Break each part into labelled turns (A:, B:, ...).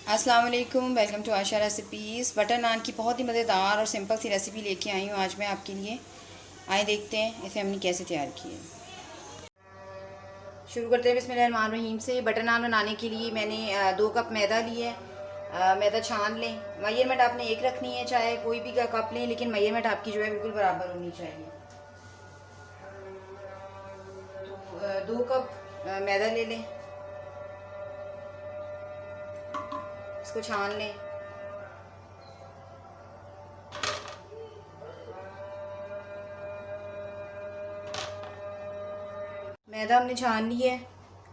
A: अस्सलाम वालेकुम, welcome to Asha recipes. Butter naan की बहुत ही मज़ेदार और सिंपल सी रेसिपी लेके आई हूँ आज मैं आपके लिए। आइए देखते हैं इसे हमने कैसे तैयार किया है। शुरू करते हैं बिस्मिल्लाहिर्रहमानिर्रहीम से। बटर नान बनाने के लिए मैंने 2 कप मैदा लिए है। मैदा छान लें। मेजरमेंट आपने एक रखनी है, चाहे कोई भी कप लें, लेकिन मेजरमेंट आपकी जो है बिल्कुल बराबर होनी चाहिए। तो 2 कप मैदा ले लें, इसको छान लें। मैदा हमने छान ली है।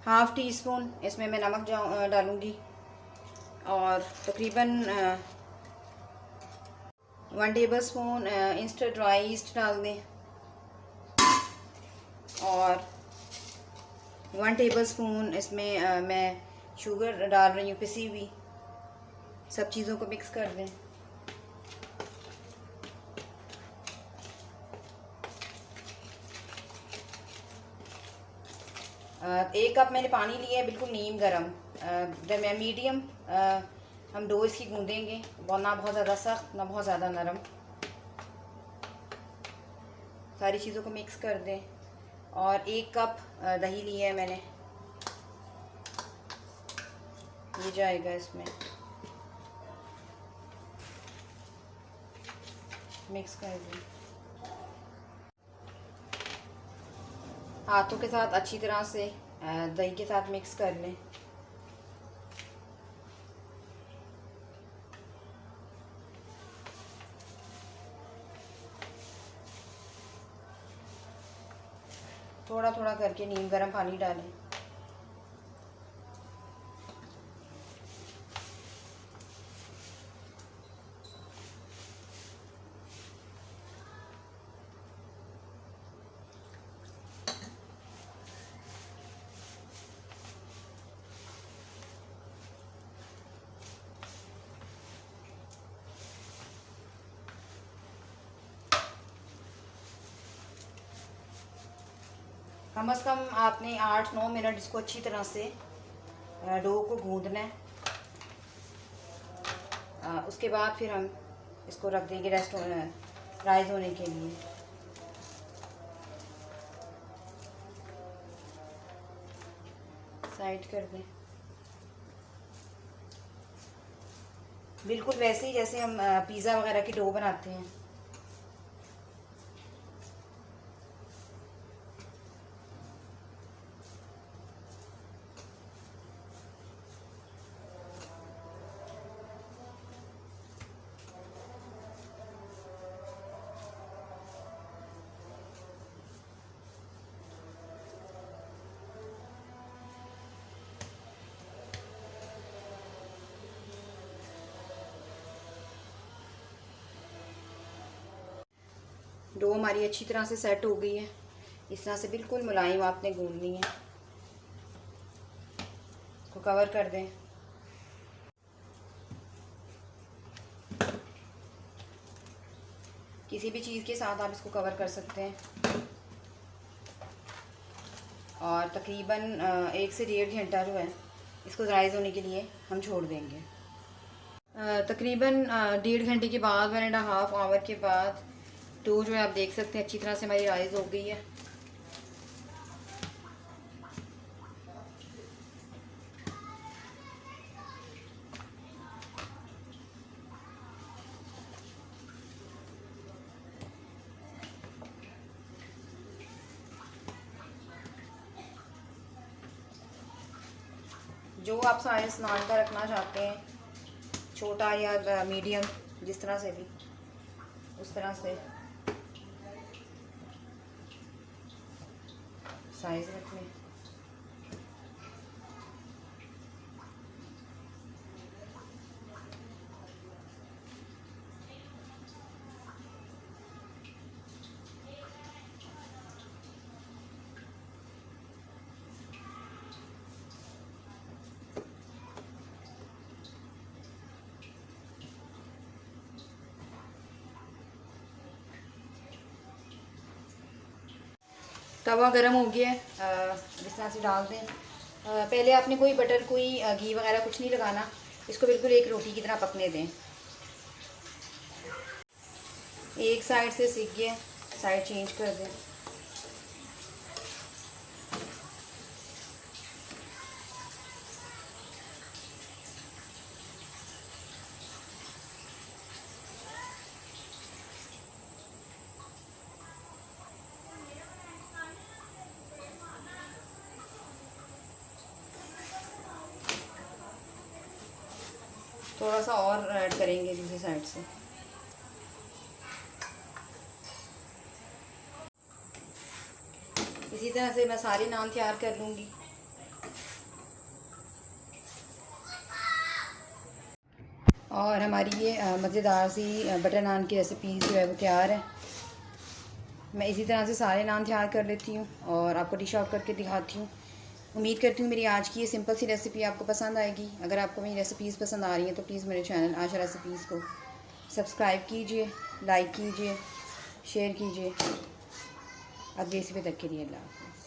A: हाफ़ टी स्पून इसमें मैं नमक डालूँगी और तकरीबन 1 table spoon instant dry east डाल दें और 1 टेबल स्पून इसमें मैं शुगर डाल रही हूँ पिसी हुई। सब चीज़ों को मिक्स कर दें। एक कप मैंने पानी लिया है, बिल्कुल नीम गरम, मीडियम। हम डो इसकी गूँदेंगे, ना बहुत ज़्यादा सख्त ना बहुत ज़्यादा नरम। सारी चीज़ों को मिक्स कर दें और 1 कप दही लिया है मैंने, ये जाएगा इसमें। मिक्स कर दें। हाथों के साथ अच्छी तरह से दही के साथ मिक्स कर लें। थोड़ा थोड़ा करके नीम गर्म पानी डालें। कम से कम आपने 8-9 मिनट इसको अच्छी तरह से डो को गूंदना है। उसके बाद फिर हम इसको रख देंगे राइस होने के लिए। साइड कर दें, बिल्कुल वैसे ही जैसे हम पिज़्ज़ा वगैरह की डो बनाते हैं। डो हमारी अच्छी तरह से सेट हो गई है। इस तरह से बिल्कुल मुलायम आपने गूंदनी है। इसको कवर कर दें। किसी भी चीज़ के साथ आप इसको कवर कर सकते हैं और तकरीबन 1 से 1.5 घंटा जो है इसको राइस होने के लिए हम छोड़ देंगे। तकरीबन 1.5 घंटे के बाद, 1.5 आवर के बाद डो जो है आप देख सकते हैं अच्छी तरह से हमारी राइस हो गई है। जो आप साइज नान का रखना चाहते हैं, छोटा या मीडियम, जिस तरह से भी उस तरह से साइज रख लें। तवा गरम हो गया है, इस तरह से डाल दें। पहले आपने कोई बटर कोई घी वगैरह कुछ नहीं लगाना, इसको बिल्कुल एक रोटी की तरह पकने दें। एक साइड से सीख गया, साइड चेंज कर दें। थोड़ा सा और ऐड करेंगे दूसरी साइड से। इसी तरह से मैं सारे नान तैयार कर लूँगी। और हमारी ये मज़ेदार सी बटर नान की रेसिपी जो है वो तैयार है। मैं इसी तरह से सारे नान तैयार कर लेती हूँ और आपको डिश आउट करके दिखाती हूँ। उम्मीद करती हूँ मेरी आज की ये सिंपल सी रेसिपी आपको पसंद आएगी। अगर आपको मेरी रेसिपीज़ पसंद आ रही हैं तो प्लीज़ मेरे चैनल आशा रेसिपीज़ को सब्सक्राइब कीजिए, लाइक कीजिए, शेयर कीजिए। अगली रेसिपी तक के लिए अल्लाह हाफ़िज़।